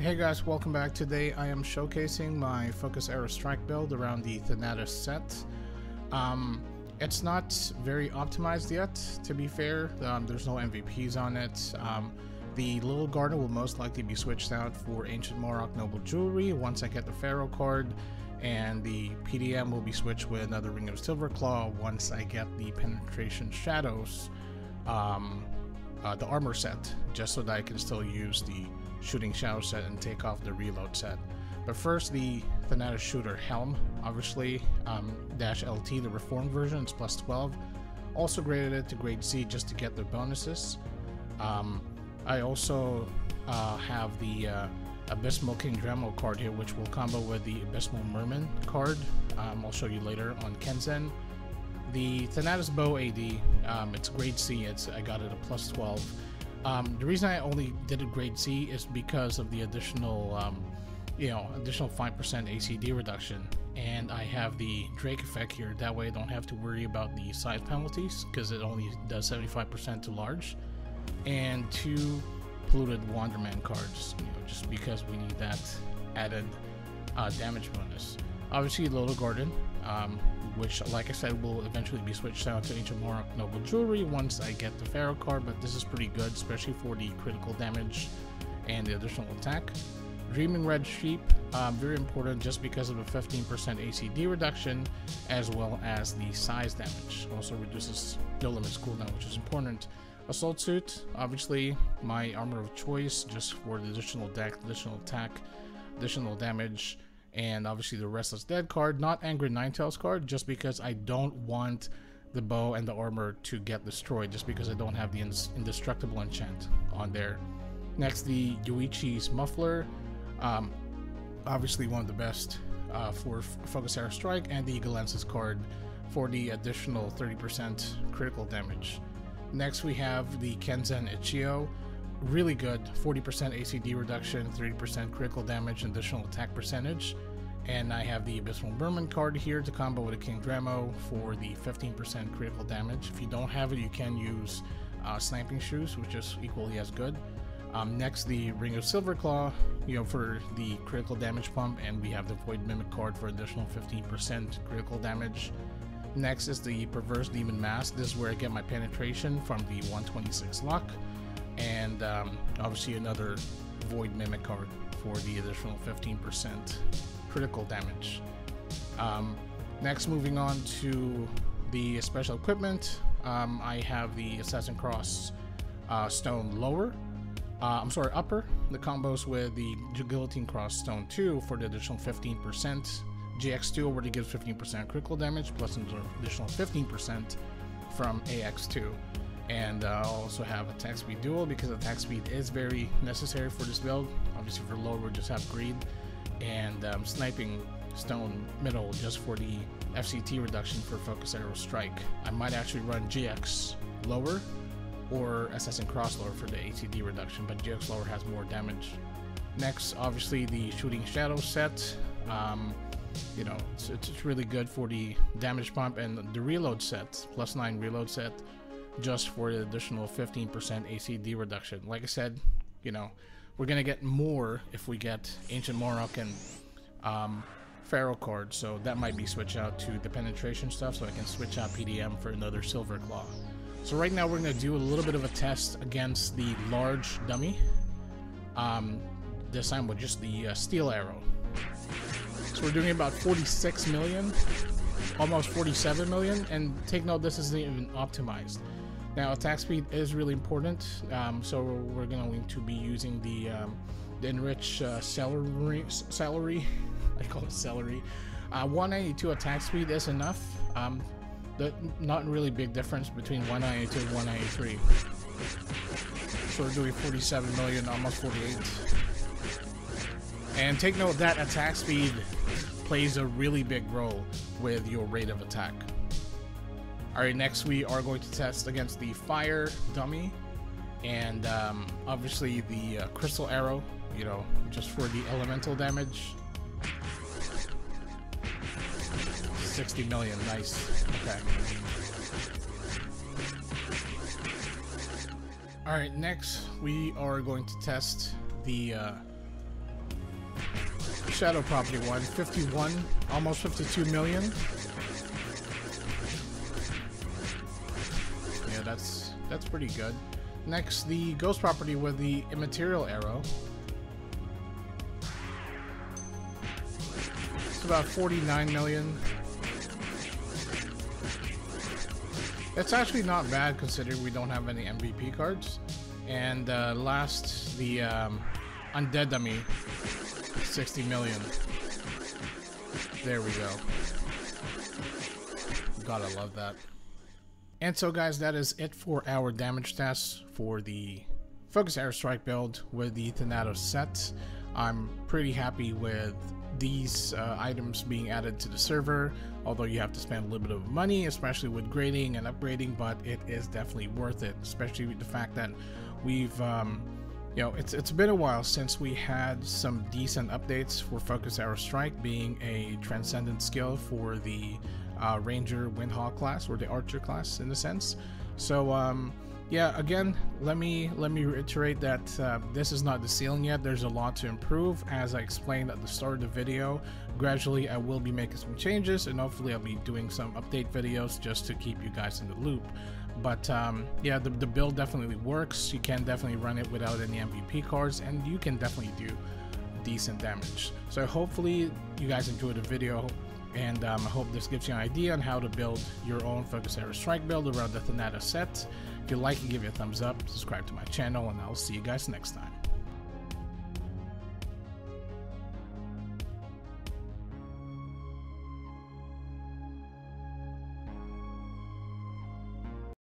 Hey guys, welcome back. Today I am showcasing my Focus Arrow Strike build around the Thanatos set. It's not very optimized yet, to be fair. There's no MVPs on it. The Little Garden will most likely be switched out for Ancient Morok Noble Jewelry once I get the Pharaoh card, and the PDM will be switched with another Ring of Silverclaw once I get the Penetration Shadows, the armor set, just so that I can still use the Shooting Shadow set and take off the reload set. But first, the Thanatos Shooter Helm, obviously, -LT, the reformed version, it's plus 12. Also graded it to grade C just to get the bonuses. I also have the Abysmal King Dremo card here, which will combo with the Abysmal Merman card. I'll show you later on Kenzen. The Thanatos Bow AD, it's grade C, I got it a plus 12. The reason I only did a grade C is because of the additional, additional 5% ACD reduction, and I have the Drake effect here. That way I don't have to worry about the size penalties because it only does 75% to large, and 2 polluted Wanderman cards, just because we need that added damage bonus. Obviously, Little Garden, which, like I said, will eventually be switched out to Ancient Morok Noble Jewelry once I get the Pharaoh card, but this is pretty good, especially for the critical damage and the additional attack. Dreaming Red Sheep, very important just because of a 15% ACD reduction, as well as the size damage. Also reduces no limits cooldown, which is important. Assault Suit, obviously my armor of choice, just for the additional deck, additional attack, additional damage. And obviously the Restless Dead card, not Angry Ninetales card, just because I don't want the bow and the armor to get destroyed, just because I don't have the indestructible enchant on there. Next, the Yuichi's Muffler, obviously one of the best for Focus Arrow Strike, and the Galensis card for the additional 30% critical damage. Next, we have the Kenzen Ichio. Really good, 40% ACD reduction, 30% critical damage, and additional attack percentage. And I have the Abysmal Merman card here to combo with a King Dremo for the 15% critical damage. If you don't have it, you can use Sniping Shoes, which is equally as good. Next, the Ring of Silverclaw, for the critical damage pump, and we have the Void Mimic card for additional 15% critical damage. Next is the Perverse Demon Mask. This is where I get my penetration from the 126 luck. And obviously another Void Mimic card for the additional 15% critical damage. Next, moving on to the special equipment, I have the Assassin Cross Stone Upper. The combos with the Guillotine Cross Stone 2 for the additional 15%. GX2 already gives 15% critical damage, plus an additional 15% from AX2. And I'll also have Attack Speed Dual, because Attack Speed is very necessary for this build. Obviously for lower, we just have Greed, and Sniping Stone Middle just for the FCT reduction for Focus Arrow Strike. I might actually run GX lower or Assassin Cross lower for the ACD reduction, but GX lower has more damage. Next, obviously the Shooting Shadow set. It's really good for the damage pump, and the reload set, +9 reload set, just for the additional 15% ACD reduction. Like I said, we're gonna get more if we get Ancient Morok and Pharaoh cards, so that might be switched out to the penetration stuff, so I can switch out PDM for another Silverclaw. So right now we're gonna do a little bit of a test against the large dummy, this time with just the Steel Arrow. So we're doing about 46 million, almost 47 million, and take note, this isn't even optimized. Now, attack speed is really important, so we're going to be using the enriched celery. I call it celery. 192 attack speed is enough. Not really big difference between 192 and 193. So we're doing 47 million, almost 48. And take note that attack speed plays a really big role with your rate of attack. Alright, next we are going to test against the Fire Dummy, and obviously the Crystal Arrow, just for the elemental damage. 60 million, nice. Okay. Alright, next we are going to test the Shadow Property one, 51, almost 52 million. Yeah, that's pretty good. Next, the Ghost Property with the Immaterial Arrow. It's about 49 million. It's actually not bad considering we don't have any MVP cards. And last, the Undead Dummy, 60 million. There we go. Gotta love that. And so guys, that is it for our damage stats for the Focus Airstrike build with the Thanatos set. I'm pretty happy with these items being added to the server, although you have to spend a little bit of money, especially with grading and upgrading, but it is definitely worth it, especially with the fact that we've you know, it's been a while since we had some decent updates for Focus Airstrike being a transcendent skill for the Ranger Windhawk class, or the Archer class in a sense. So yeah, again, let me reiterate that this is not the ceiling yet. There's a lot to improve. As I explained at the start of the video, gradually I will be making some changes, and hopefully I'll be doing some update videos just to keep you guys in the loop. But yeah, the build definitely works. You can definitely run it without any MVP cards, and you can definitely do decent damage. So hopefully you guys enjoyed the video, and I hope this gives you an idea on how to build your own Focus Airstrike build around the Thanatos set. If you like it, give it a thumbs up, subscribe to my channel, and I'll see you guys next time.